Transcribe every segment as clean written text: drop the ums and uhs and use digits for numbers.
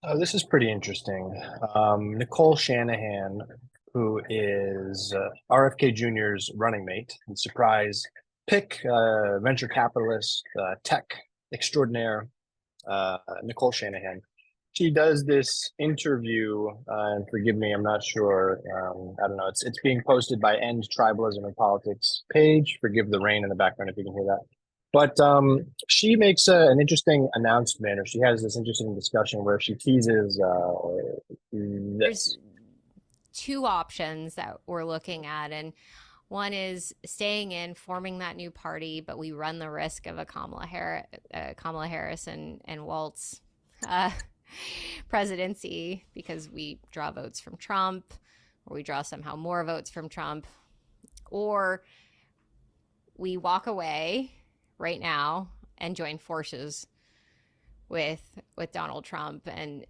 Oh, this is pretty interesting. Nicole Shanahan, who is RFK Jr.'s running mate and surprise pick, venture capitalist, tech extraordinaire, Nicole Shanahan. She does this interview, and forgive me, I'm not sure. I don't know. It's being posted by End Tribalism and Politics page. Forgive the rain in the background if you can hear that. But she makes an interesting announcement, or she has this interesting discussion where she teases There's this. two options that we're looking at, and one is staying in, forming that new party, but we run the risk of a Kamala Harris and Waltz uh, presidency because we draw votes from Trump, or we draw somehow more votes from Trump, or we walk away right now and join forces with Donald Trump and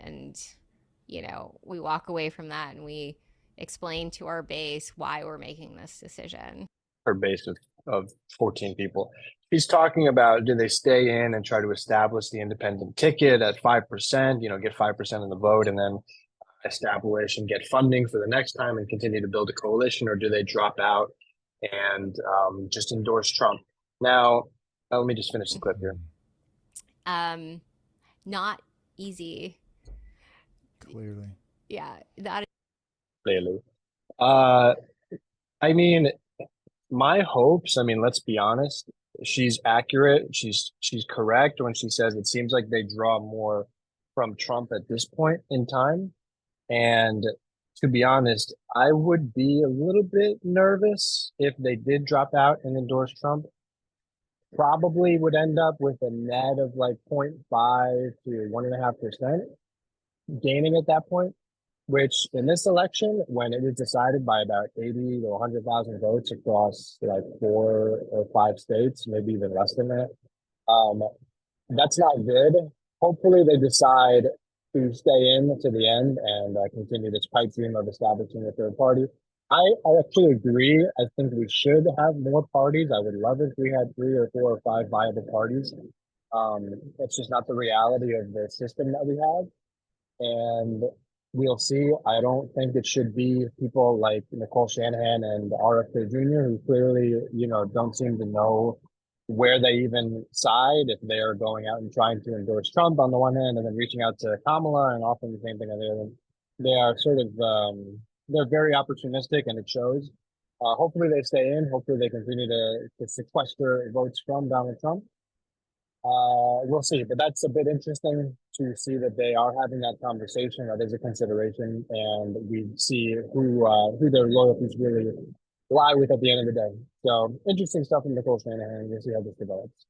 we walk away from that and we explain to our base why we're making this decision. Her base of 14 people. He's talking about, do they stay in and try to establish the independent ticket at 5%, get 5% of the vote and then establish and get funding for the next time and continue to build a coalition, or do they drop out and just endorse Trump? Now, let me just finish the clip here. Um, Not easy. Clearly. Yeah, that. Clearly. Uh, I mean, my hopes, let's be honest, she's accurate. She's correct when she says it seems like they draw more from Trump at this point in time. And to be honest, I would be a little bit nervous if they did drop out and endorse Trump. Probably would end up with a net of like 0.5 to 1.5% gaining at that point, which in this election, when it was decided by about 80 to 100,000 votes across like 4 or 5 states, maybe even less than that, um, that's not good. Hopefully, they decide to stay in to the end and continue this pipe dream of establishing a third party. I actually agree. I think we should have more parties. I would love if we had 3 or 4 or 5 viable parties. It's just not the reality of the system that we have. And we'll see. I don't think it should be people like Nicole Shanahan and RFK Jr., who clearly, don't seem to know where they even side, if they are going out and trying to endorse Trump on the one hand and then reaching out to Kamala and offering the same thing on the other. They are sort of they're very opportunistic, and it shows. Hopefully they stay in. Hopefully they continue to sequester votes from Donald Trump. We'll see, but that's a bit interesting to see that they are having that conversation. That is a consideration, and we see who their loyalties really lie with at the end of the day. So interesting stuff from Nicole Shanahan. We'll see how this develops.